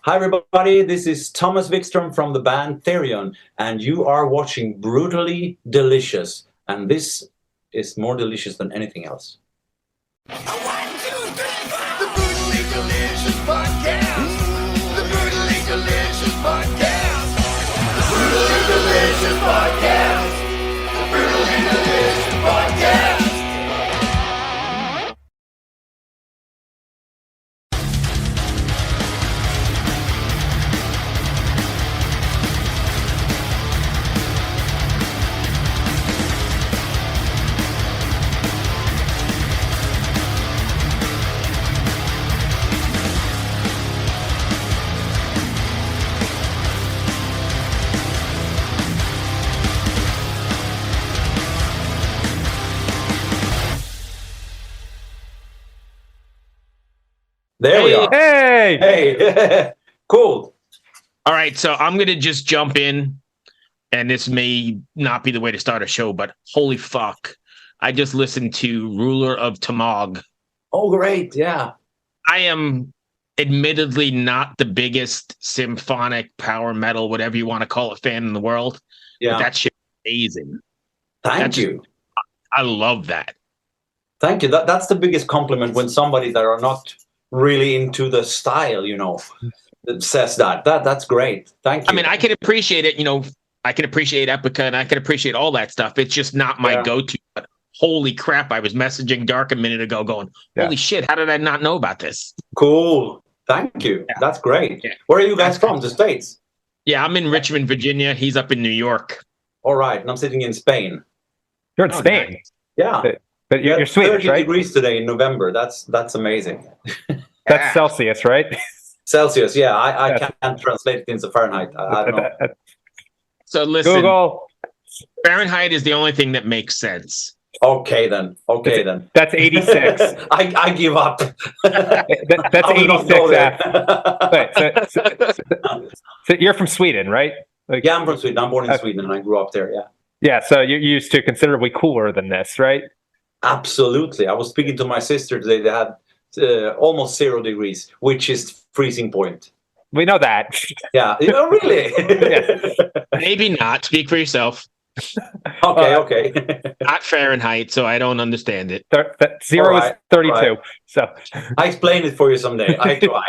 Hi everybody, this is Thomas Vikström from the band Therion, and you are watching Brutally Delicious, and this is more delicious than anything else. 1, 2, 3, 4. The Brutally Delicious Podcast. The Brutally Delicious Podcast. The Brutally Delicious Podcast. The Brutally Delicious Podcast. There we are. Hey! Hey, cool. All right, so I'm going to just jump in, and this may not be the way to start a show, but holy fuck. I just listened to Ruler of Tamog. Oh, great, yeah. I am admittedly not the biggest symphonic power metal, whatever you want to call it, fan in the world. Yeah. But that shit is amazing. Thank you. I love that. Thank you. That's the biggest compliment when somebody that are not really into the style, that says that. That's great. Thank you. I mean, I can appreciate it, I can appreciate Epica and I can appreciate all that stuff. It's just not my go-to. But holy crap, I was messaging Dark a minute ago going, holy shit, how did I not know about this? Cool. Thank you. Yeah. That's great. Yeah. Where are you guys from? The States? Yeah, I'm in Richmond, Virginia. He's up in New York. All right. And I'm sitting in Spain. You're in Spain? Nice. Yeah. But you're Swedish, 30 right? degrees today in November. That's amazing. That's Celsius, right? Celsius, yeah. I can't translate it into Fahrenheit. I don't know. So listen, Google. Fahrenheit is the only thing that makes sense. Okay then. That's 86. I give up. That's 86 F. So you're from Sweden, right? Yeah, I'm from Sweden. I'm born in Sweden and I grew up there, yeah. Yeah, so you're used to considerably cooler than this, right? Absolutely. I was speaking to my sister today. They had almost 0 degrees, which is freezing point. We know that. Yeah. Oh, really? Yeah. Maybe not. Speak for yourself. Okay. Not Fahrenheit, so I don't understand it. 0 is 32. Right. So I explain it for you someday. I try.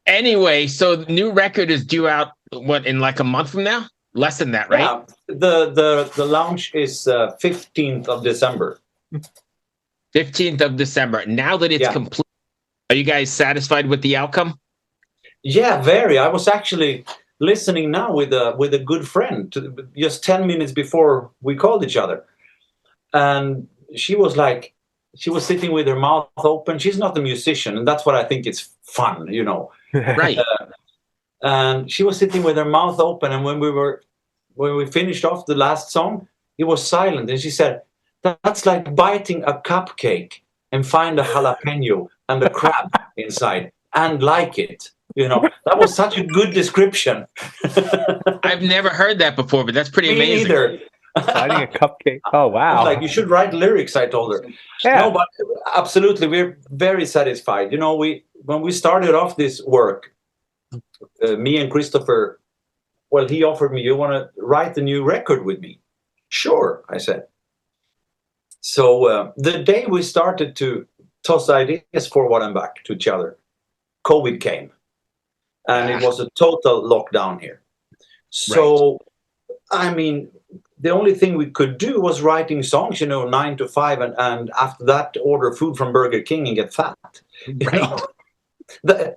Anyway, so the new record is due out, in like a month from now? Less than that, right? Yeah. The launch is 15th of December. 15th of December. Now that it's complete, are you guys satisfied with the outcome? Yeah, very. I was actually listening now with a good friend just 10 minutes before we called each other. And she was sitting with her mouth open. She's not a musician, and that's what I think is fun, Right. And she was sitting with her mouth open, and when we finished off the last song, it was silent, and she said, "That's like biting a cupcake and find a jalapeno and a crab inside and like it." That was such a good description. I've never heard that before, but that's pretty amazing. Me neither. biting a cupcake. Oh wow! Like, you should write lyrics, I told her. Yeah. No, but absolutely, we're very satisfied. When we started off this work, me and Christopher, well, he offered me, "You want to write the new record with me?" Sure, I said. So the day we started to toss ideas forward and back to each other, COVID came. And it was a total lockdown here. So, right. I mean, the only thing we could do was writing songs, 9 to 5, and after that, order food from Burger King and get fat. Right.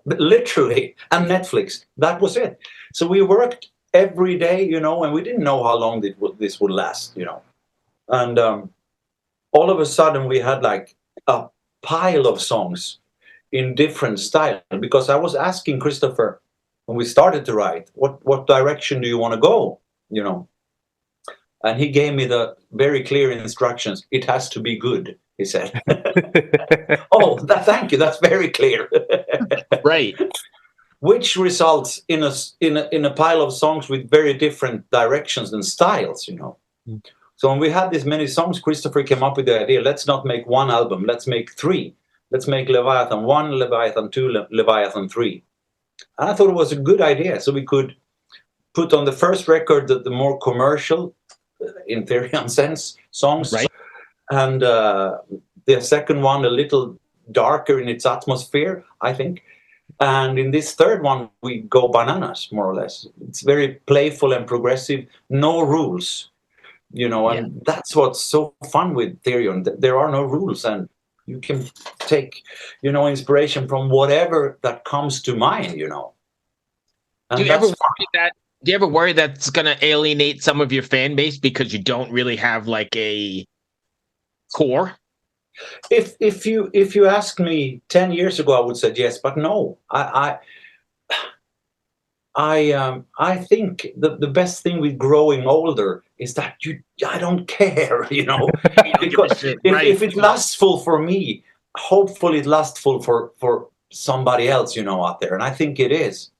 Literally, and Netflix. That was it. So we worked every day, and we didn't know how long this would last, And all of a sudden, we had like a pile of songs in different style, because I was asking Christopher when we started to write, what direction do you want to go, and he gave me the very clear instructions. It has to be good, he said. Oh, thank you, that's very clear. Right. Which results in a pile of songs with very different directions and styles, So when we had this many songs, Christopher came up with the idea, let's not make one album, let's make 3. let's make Leviathan 1, Leviathan 2, Leviathan 3. And I thought it was a good idea. So we could put on the first record the more commercial, in Therion sense, songs. Right. And the second one a little darker in its atmosphere, I think. And in this third one, we go bananas, more or less. It's very playful and progressive, no rules, and that's what's so fun with Therion. There are no rules, and you can take, inspiration from whatever that comes to mind, And Do you ever worry that's going to alienate some of your fan base because you don't really have like a core? If you asked me 10 years ago, I would say yes, but no. I think the best thing with growing older is that I don't care, because if it lasts full for me, hopefully it lasts full for somebody else, out there, and I think it is.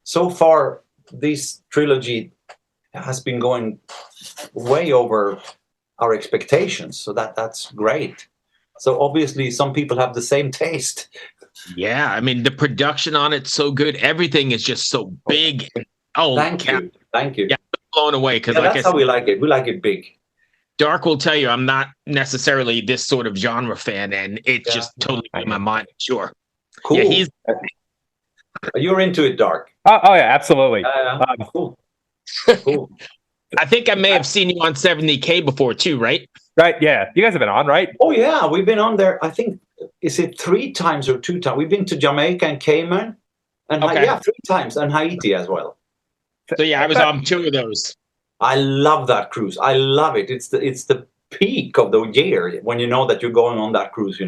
So far, this trilogy has been going way over our expectations, so that's great. So obviously some people have the same taste. Yeah, I mean the production on it's so good. Everything is just so big. Oh, thank you. Yeah, I'm blown away because that's how we like it. We like it big. Dark will tell you I'm not necessarily this sort of genre fan, and it just totally blew my mind. Sure. Cool. Yeah, you're into it, Dark. Oh yeah, absolutely. Cool. I think I may have seen you on 70K before too, right? Right, yeah. You guys have been on, right? Oh yeah, we've been on there. I think, is it 3 times or 2 times? We've been to Jamaica and Cayman, and 3 times, and Haiti as well. So yeah, I was on 2 of those. I love that cruise. I love it. It's the peak of the year when you know that you're going on that cruise.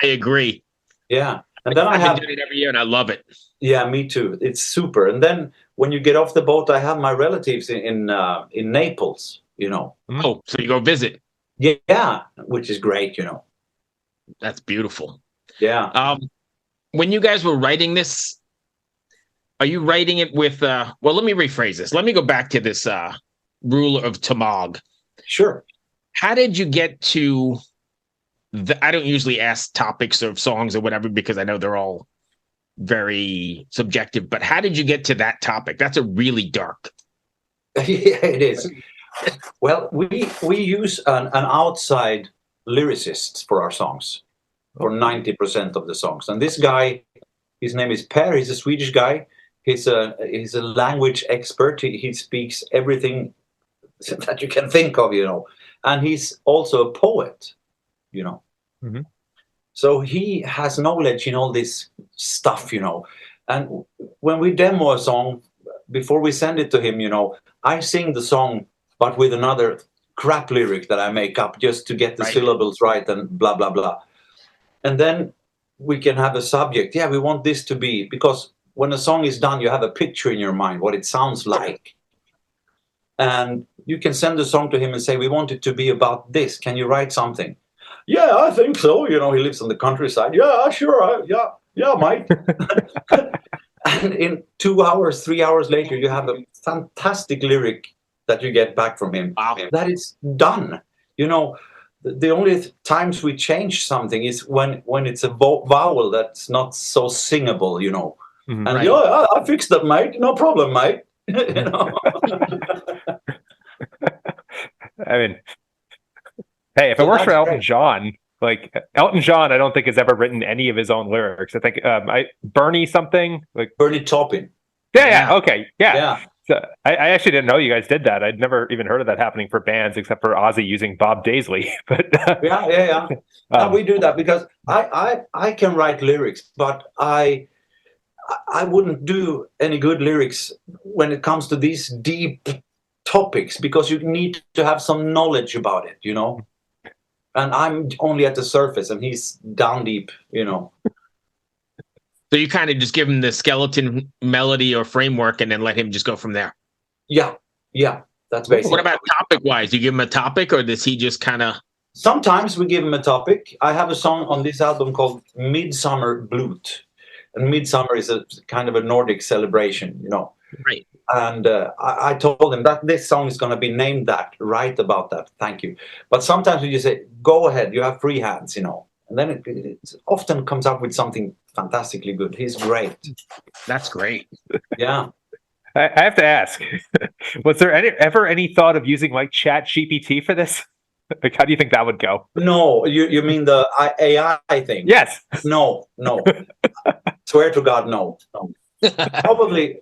I agree. Yeah, and then I've been doing it every year, and I love it. Yeah, me too. It's super. And then when you get off the boat, I have my relatives in Naples. Oh, so you go visit? Yeah, which is great. That's beautiful. Yeah. When you guys were writing this, are you writing it with? Well, let me rephrase this. Let me go back to this Ruler of Tamag. Sure. How did you get to? I don't usually ask topics of songs or whatever because I know they're all very subjective. But how did you get to that topic? That's a really dark. Yeah, it is. Well, we use an outside lyricist for our songs, for 90% of the songs. And this guy, his name is Per. He's a Swedish guy. He's a language expert. He speaks everything that you can think of, And he's also a poet, Mm-hmm. So he has knowledge in all this stuff, And when we demo a song, before we send it to him, I sing the song, but with another crap lyric that I make up just to get the syllables right and blah, blah, blah. And then we can have a subject. Yeah, we want this to be, because when a song is done, you have a picture in your mind, what it sounds like. And you can send the song to him and say, we want it to be about this. Can you write something? Yeah, I think so. He lives on the countryside. Yeah, sure. Yeah, mate. And in 2 hours, 3 hours later, you have a fantastic lyric that you get back from him. Wow. That is done. The only times we change something is when it's a vowel that's not so singable, Mm-hmm. And I fixed that, mate. No problem, mate. I mean, hey, if it works for Elton John, like Elton John, I don't think has ever written any of his own lyrics. I think Bernie something like Bernie Taupin. Yeah. Okay. Yeah. Yeah. So I actually didn't know you guys did that. I'd never even heard of that happening for bands, except for Ozzy using Bob Daisley. But yeah. We do that because I can write lyrics, but I wouldn't do any good lyrics when it comes to these deep topics, because you need to have some knowledge about it, And I'm only at the surface, and he's down deep, So you kind of just give him the skeleton melody or framework and then let him just go from there. Yeah. That's basically. What about topic-wise? Do you give him a topic, or does he just kind of... Sometimes we give him a topic. I have a song on this album called Midsummer Blut. And Midsummer is a kind of a Nordic celebration, Right. And I told him that this song is going to be named that, write about that. Thank you. But sometimes we just say, go ahead, you have free hands, and then it often comes up with something fantastically good. He's great. That's great. Yeah. I have to ask, was there ever any thought of using like Chat GPT for this? Like, how do you think that would go? No, you mean the AI thing? Yes. No. Swear to God, no. Probably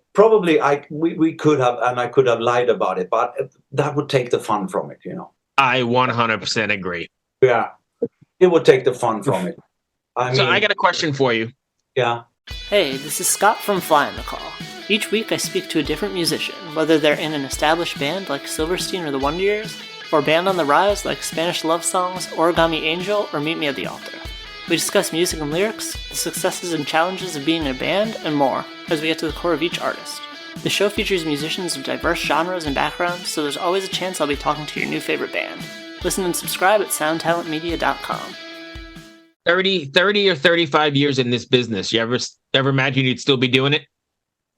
we could have, and I could have lied about it, but that would take the fun from it, you know. I 100% agree. Yeah, it would take the fun from it. I got a question for you. Yeah. Hey, this is Scott from Fly on the Call. Each week I speak to a different musician, whether they're in an established band like Silverstein or the Wonder Years, or a band on the rise like Spanish Love Songs, Origami Angel, or Meet Me at the Altar. We discuss music and lyrics, the successes and challenges of being in a band, and more, as we get to the core of each artist. The show features musicians of diverse genres and backgrounds, so there's always a chance I'll be talking to your new favorite band. Listen and subscribe at soundtalentmedia.com. 30 or 35 years in this business, you ever imagine you'd still be doing it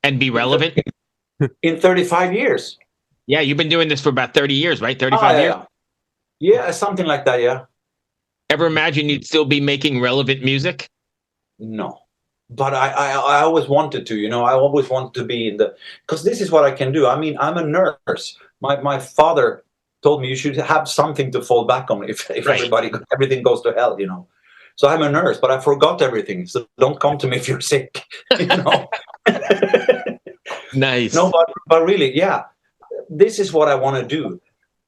and be relevant? In 35 years. Yeah, you've been doing this for about 30 years, right? 35 years? Yeah, something like that, yeah. Ever imagine you'd still be making relevant music? No. But I always wanted to, you know, I always wanted to be in the, because this is what I can do. I mean, I'm a nurse. My father told me you should have something to fall back on if Right. everything goes to hell, you know. So I'm a nurse, but I forgot everything. So don't come to me if you're sick, you know. Nice. No, but really, yeah, this is what I want to do.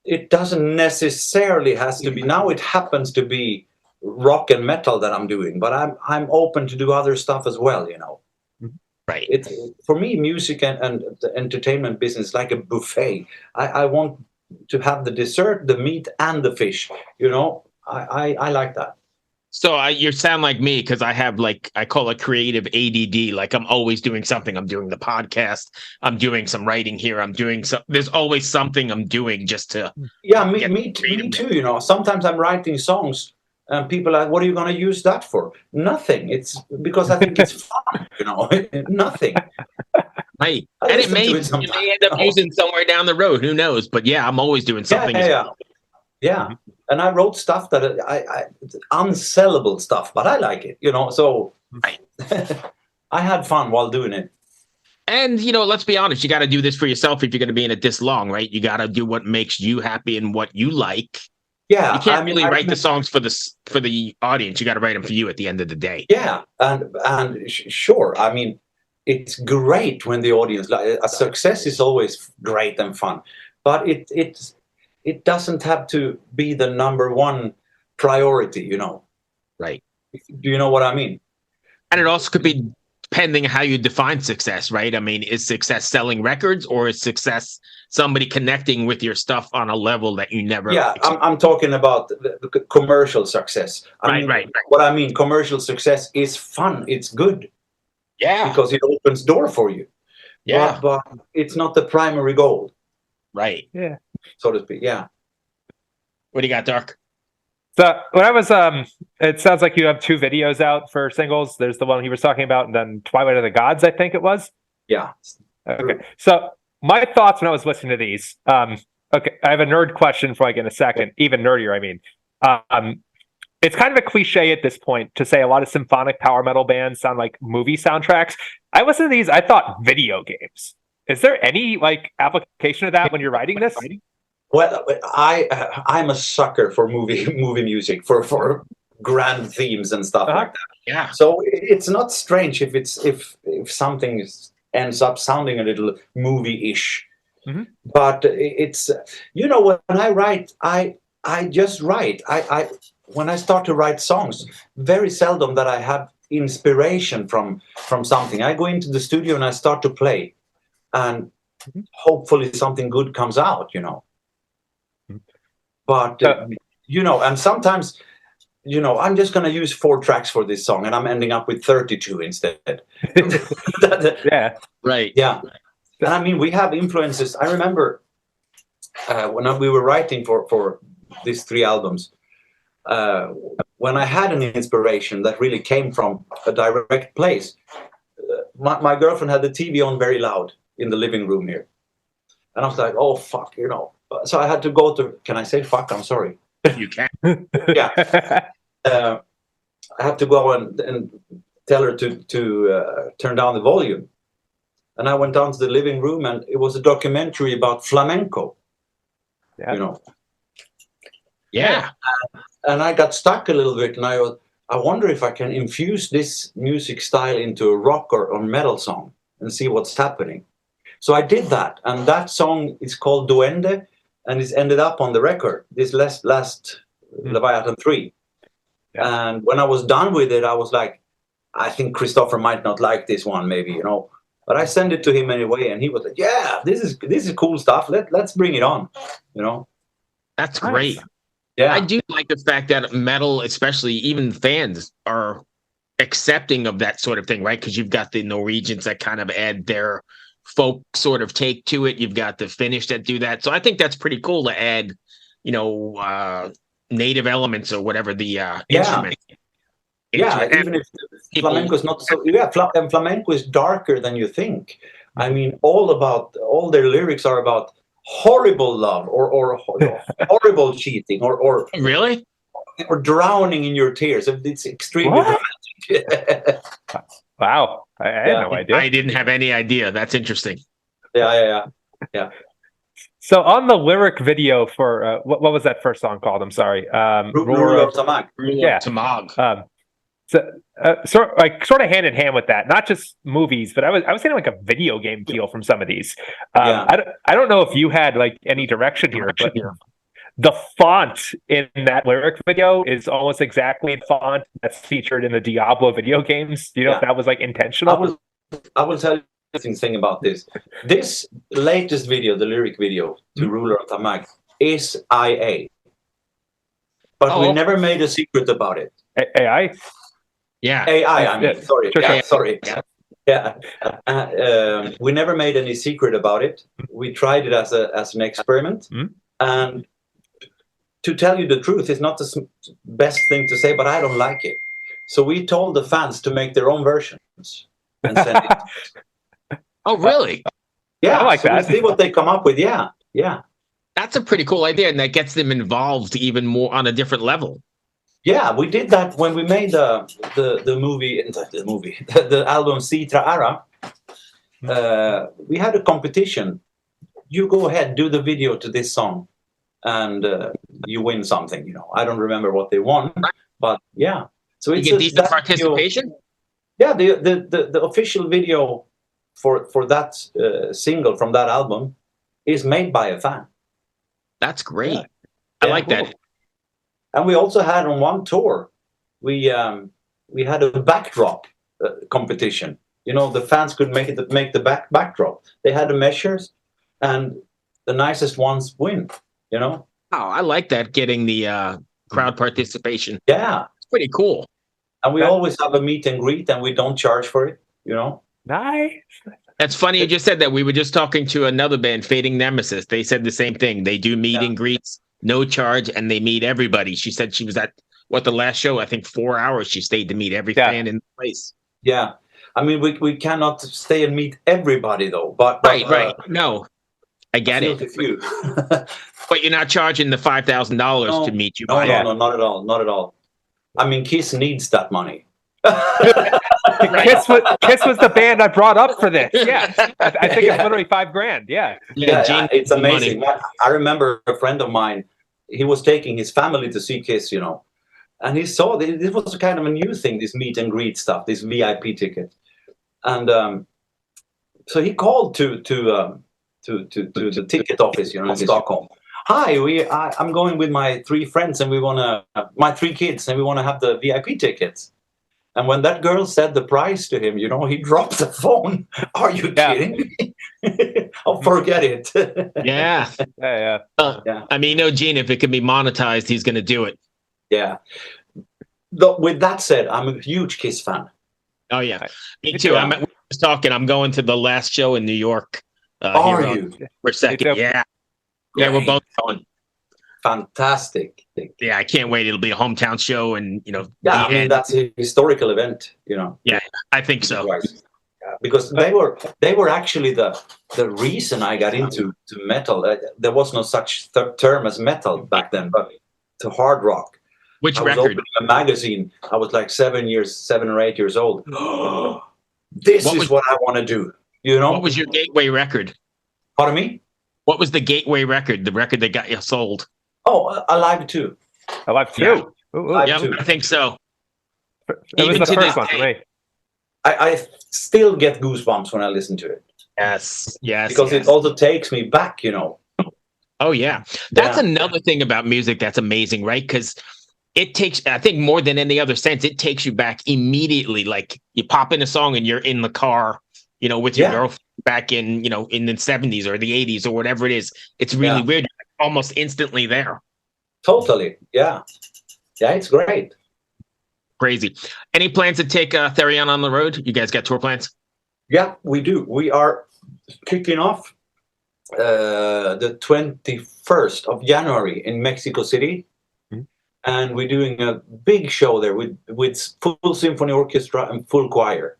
It doesn't necessarily has to be, now it happens to be rock and metal that I'm doing, but I'm open to do other stuff as well, you know. Right. It's, for me, music and the entertainment business is like a buffet. I want to have the dessert, the meat, and the fish, you know. I like that. So you sound like me because I have I call it creative ADD. Like I'm always doing something. I'm doing the podcast. I'm doing some writing here. I'm doing some. There's always something I'm doing just to. Yeah, me too. You know, sometimes I'm writing songs, and people are like, "What are you going to use that for?" Nothing. It's because I think it's fun. You know, nothing. Right, and it may end up using somewhere down the road. Who knows? But yeah, I'm always doing something. Yeah. And I wrote stuff that I unsellable stuff, but I like it, you know. So I had fun while doing it. And you know, let's be honest, you got to do this for yourself if you're going to be in it this long, right? You got to do what makes you happy and what you like. Yeah, you can't really write the songs for the audience. You got to write them for you at the end of the day. Yeah, and sure. I mean, it's great when the audience a success is always great and fun, but it doesn't have to be the number one priority, you know. Right. Do you know what I mean? And it also could be depending how you define success, right? I mean, is success selling records or is success somebody connecting with your stuff on a level that you never... Yeah, I'm talking about the commercial success. Right. What I mean, commercial success is fun. It's good. Yeah. Because it opens door for you. Yeah. But it's not the primary goal. Right. Yeah. So to speak, yeah. What do you got, Dark? So when I was, it sounds like you have 2 videos out for singles. There's the one he was talking about, and then Twilight of the Gods, I think it was. Yeah. Okay. So my thoughts when I was listening to these. Okay, I have a nerd question for in a second. Even nerdier, I mean. It's kind of a cliche at this point to say a lot of symphonic power metal bands sound like movie soundtracks. I listened to these. I thought video games. Is there any application of that when you're writing this? Well, I'm a sucker for movie music for grand themes and stuff like that. Yeah. So it's not strange if something ends up sounding a little movie-ish. Mm-hmm. But it's, you know, when I write, I just write. When I start to write songs, very seldom that I have inspiration from something. I go into the studio and I start to play. And hopefully something good comes out, you know. But, you know, and sometimes, you know, I'm just going to use 4 tracks for this song and I'm ending up with 32 instead. Yeah. Right. Yeah. And I mean, we have influences. I remember when we were writing for these 3 albums, when I had an inspiration that really came from a direct place, my girlfriend had the TV on very loud in the living room here. And I was like, oh, fuck, you know. So I had to go to, can I say fuck? I'm sorry. You can. Yeah. I have to go and tell her to turn down the volume. And I went down to the living room, and it was a documentary about flamenco. Yeah. You know. Yeah. And I got stuck a little bit, and I wonder if I can infuse this music style into a rock or metal song and see what's happening. So I did that, and that song is called Duende, and it's ended up on the record, this last Leviathan III. Yeah. And when I was done with it, I was like, I think Christopher might not like this one, maybe, you know. But I sent it to him anyway, and he was like, yeah, this is cool stuff. Let's bring it on, you know. That's great. Yeah. I do like the fact that metal, especially even fans, are accepting of that sort of thing, right? Because you've got the Norwegians that kind of add their folk sort of take to it. You've got the Finnish that do that. So I think that's pretty cool to add, you know, native elements or whatever the instrument. Yeah, even if flamenco is not so. Yeah, and flamenco is darker than you think. I mean, all their lyrics are about horrible love or horrible cheating or really or drowning in your tears. It's extremely dramatic. Wow, I had no idea. I didn't have any idea. That's interesting. Yeah. So on the lyric video for what was that first song called? I'm sorry. Ruler of Tamag. Yeah, Tamag. So sort of hand in hand with that, not just movies, but I was getting like a video game feel from some of these. I don't know if you had like any direction here, but the font in that lyric video is almost exactly the font that's featured in the Diablo video games. Do you know if that was like intentional? I will tell you an interesting thing about this. This latest video, the lyric video to Ruler of Tamag, is IA. But we never made a secret about it. AI? Yeah. AI, I mean, sorry. Sure. Yeah, sorry. Yeah. We never made any secret about it. We tried it as an experiment. And to tell you the truth, it's not the best thing to say, but I don't like it. So we told the fans to make their own versions and send it. Oh, really? Yeah, I like that. See what they come up with. Yeah. That's a pretty cool idea, and that gets them involved even more on a different level. Yeah, we did that when we made the album Citra Ara. We had a competition. You go ahead, do the video to this song, and you win something. You know, I don't remember what they won, but yeah. So you get decent participation. Yeah, the official video for that single from that album is made by a fan. That's great. I like that. And we also had on one tour, we had a backdrop competition. You know, the fans could make the backdrop. They had the measures, and the nicest ones win. You know. Oh, I like that, getting the crowd participation. Yeah, it's pretty cool. And we always have a meet and greet, and we don't charge for it. You know. Nice. That's funny you just said that. We were just talking to another band, Fading Nemesis. They said the same thing. They do meet and greets, no charge, and they meet everybody. She said she was at the last show, I think 4 hours she stayed to meet every fan in the place. Yeah. I mean, we cannot stay and meet everybody though, but right. No, I get it. But you're not charging the $5,000 to meet you. No, not at all. I mean, Kiss needs that money. Kiss was the band I brought up for this. Yeah, I think it's literally $5,000. Yeah, it's amazing. I remember a friend of mine. He was taking his family to see Kiss, you know, and he saw this was kind of a new thing, this meet and greet stuff, this VIP ticket, and so he called to the ticket office, you know, in Stockholm. Hi, I'm going with my 3 friends, and my 3 kids, and we want to have the VIP tickets. And when that girl said the price to him, you know, he dropped the phone. Are you kidding me? Oh, forget it. Yeah. I mean, no, Gene, if it can be monetized, he's going to do it. Yeah. With that said, I'm a huge Kiss fan. Oh, yeah. Me too. We were just talking. I'm going to the last show in New York. Are you? For a second. Yeah. Yeah, we're both going. Fantastic. Yeah, I can't wait. It'll be a hometown show, and you know. Yeah, I mean, that's a historical event, you know. Yeah, I think so. Because they were actually the reason I got into metal. There was no such term as metal back then, but to hard rock. Which I was record? opening a magazine. I was like 7 or 8 years old. This is what I want to do. You know? What was your gateway record? Pardon me? What was the gateway record? The record that got you sold? Oh, Alive 2. Alive 2. Yeah. Alive Yeah, 2. I think so. It was Even the to first this one for day. me. I still get goosebumps when I listen to it. Yes, yes. Because yes. it also takes me back, you know. Oh yeah, that's another thing about music that's amazing, right? Because it takes, I think, more than any other sense, it takes you back immediately. Like you pop in a song and you're in the car, you know, with your girlfriend back in, you know, in the 70s or the 80s or whatever it is. It's really weird, you're almost instantly there. Totally, yeah, it's great. Crazy. Any plans to take Therion on the road? You guys got tour plans? Yeah, we do. We are kicking off the 21st of January in Mexico City. And we're doing a big show there with full symphony orchestra and full choir.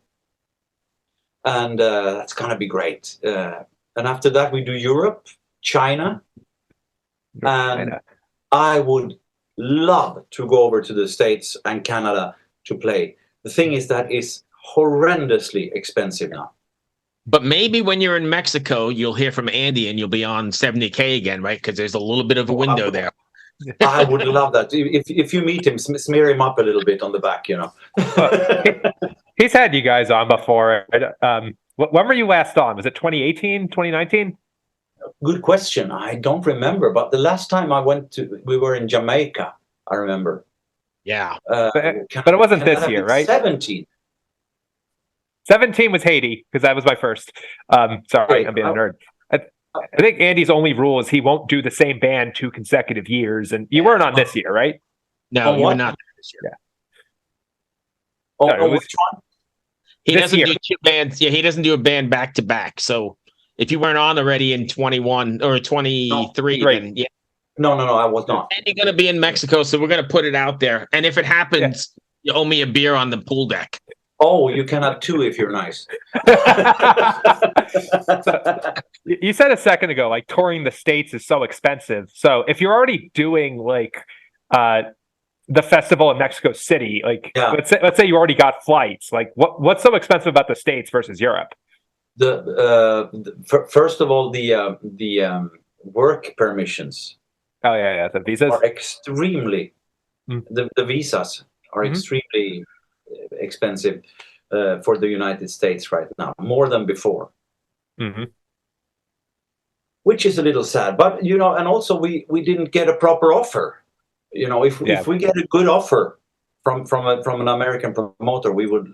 And that's going to be great. And after that, we do Europe, China. And I would love to go over to the States and Canada to play. The thing is that it's horrendously expensive now. But maybe when you're in Mexico, you'll hear from Andy and you'll be on 70K again, right? Because there's a little bit of a window there. I would love that. If you meet him, smear him up a little bit on the back, you know. He's had you guys on before. When were you last on? Was it 2018, 2019? Good question. I don't remember. But the last time we were in Jamaica, I remember. Yeah. But it wasn't this year, right? 17. 17 was Haiti, because that was my first. Sorry, I'm being a nerd. I think Andy's only rule is he won't do the same band 2 consecutive years, and you weren't on this year, right? No, you were not this year. Yeah. Which one? He doesn't do 2 bands. Yeah, he doesn't do a band back to back. So if you weren't on already in 21 or 23, then yeah. No, I was not. And you're going to be in Mexico, so we're going to put it out there. And if it happens, you owe me a beer on the pool deck. Oh, you can have 2 if you're nice. You said a second ago, like touring the States is so expensive. So if you're already doing like the festival in Mexico City, like let's say you already got flights, like what's so expensive about the States versus Europe? First of all, the work permissions. Oh yeah, the visas are extremely. The visas are extremely expensive for the United States right now, more than before. Which is a little sad, but you know, and also we didn't get a proper offer. You know, if we get a good offer from an American promoter, we would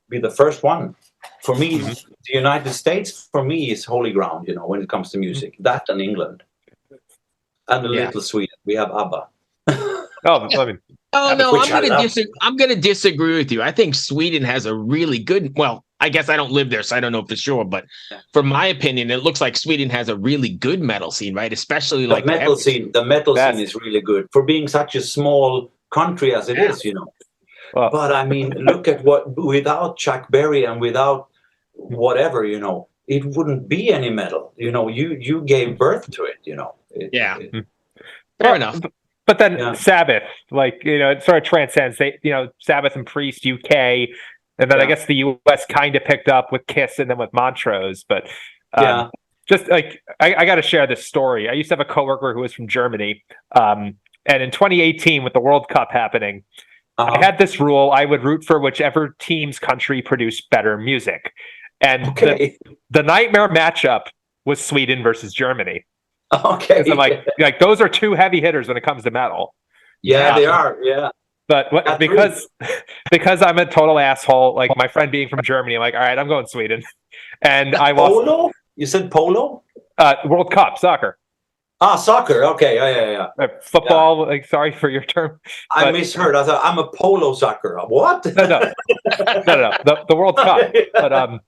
be the first one. For me, the United States for me is holy ground. You know, when it comes to music, that and England, and a little Sweden. We have ABBA. I'm going to disagree with you. I think Sweden has a really good. Well, I guess I don't live there, so I don't know for sure. But from my opinion, it looks like Sweden has a really good metal scene, right? Especially like the metal scene. The metal scene is really good for being such a small country as it is. You know, but I mean, look at without Chuck Berry and without whatever, you know, it wouldn't be any metal. You know, you gave birth to it. You know. Fair enough. But then Sabbath, like, you know, it sort of transcends. Sabbath and Priest, UK, and then I guess the US kind of picked up with Kiss and then with Montrose. But just like I got to share this story. I used to have a coworker who was from Germany, and in 2018, with the World Cup happening, I had this rule: I would root for whichever team's country produced better music, and the nightmare matchup was Sweden versus Germany. Okay. So like those are 2 heavy hitters when it comes to metal. Yeah, they are. Yeah. But because I'm a total asshole, like my friend being from Germany, I'm like, all right, I'm going Sweden. And I lost. Polo? You said polo? World Cup, soccer. Soccer. Okay. Yeah. Football. Like, sorry for your term. I misheard. I thought I'm a polo soccer. What? No. The World Cup. But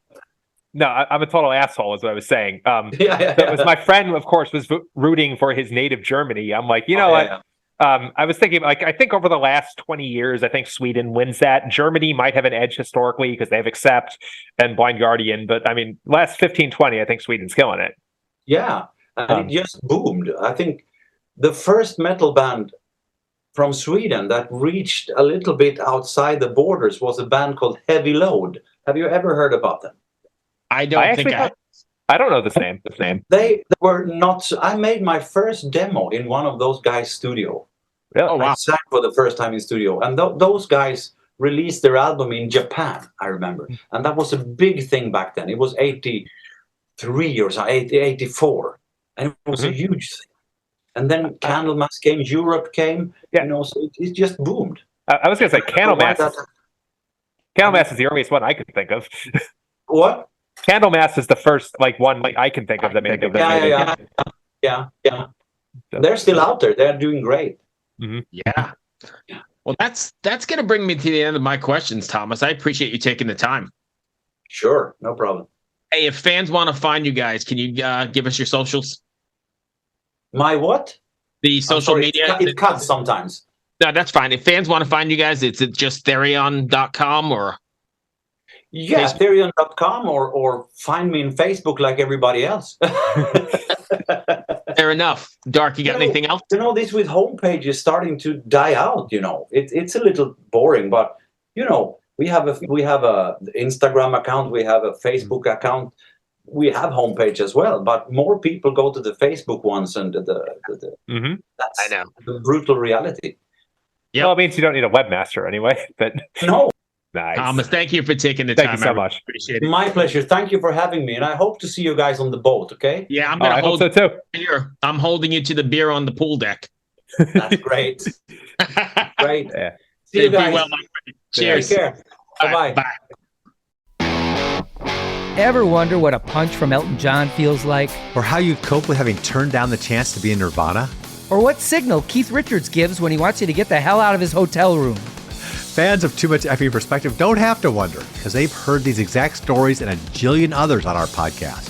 no, I'm a total asshole, is what I was saying. It was my friend, of course, was rooting for his native Germany. I'm like, you know what? I was thinking, like, I think over the last 20 years, I think Sweden wins that. Germany might have an edge historically because they have Accept and Blind Guardian. But I mean, last 15, 20, I think Sweden's killing it. Yeah. And it just boomed. I think the first metal band from Sweden that reached a little bit outside the borders was a band called Heavy Load. Have you ever heard about them? I don't think I don't know this name. They were not. I made my first demo in one of those guys' studio. Really? Oh, wow. I sang for the first time in studio, and those guys released their album in Japan. I remember, and that was a big thing back then. It was 83 or so, 84, and it was a huge thing. And then Candlemass came, Europe came, so it just boomed. I was going to say Candlemass. Candlemass is the earliest one I could think of. What? Candlemass is the first one I can think of that made Yeah. They're still out there. They're doing great. Mm-hmm. Yeah. Well, that's going to bring me to the end of my questions, Thomas. I appreciate you taking the time. Sure, no problem. Hey, if fans want to find you guys, can you give us your socials? My what? The social media. It cuts sometimes. No, that's fine. If fans want to find you guys, it's just Therion.com or... Yeah, Therion.com or find me in Facebook like everybody else. Fair enough. Dark, you got anything else? This with homepage is starting to die out, It's a little boring, but, we have a Instagram account, we have a Facebook account, we have homepage as well, but more people go to the Facebook ones and that's I know. the brutal reality. Yep. Well, it means you don't need a webmaster anyway, but... No. Nice. Thomas, thank you for taking the Thank time. you so I much. Appreciate it. My pleasure. Thank you for having me, and I hope to see you guys on the boat, okay? Yeah, I'm going to hold so too. beer. I'm holding you to the beer on the pool deck. That's great. Great. Yeah. See you guys. Be well, my friend. Cheers. Take care. Bye-bye. Bye. Ever wonder what a punch from Elton John feels like? Or how you'd cope with having turned down the chance to be in Nirvana? Or what signal Keith Richards gives when he wants you to get the hell out of his hotel room? Fans of Too Much Effing Perspective don't have to wonder, because they've heard these exact stories and a jillion others on our podcast.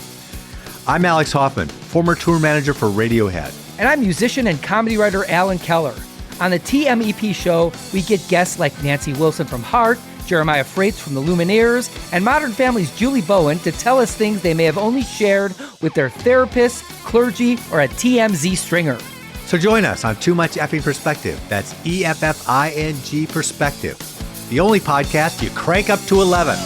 I'm Alex Hoffman, former tour manager for Radiohead. And I'm musician and comedy writer Alan Keller. On the TMEP show, we get guests like Nancy Wilson from Heart, Jeremiah Freites from the Lumineers, and Modern Family's Julie Bowen to tell us things they may have only shared with their therapist, clergy, or a TMZ stringer. So join us on Too Much Effing Perspective. That's EFFING Perspective. The only podcast you crank up to 11.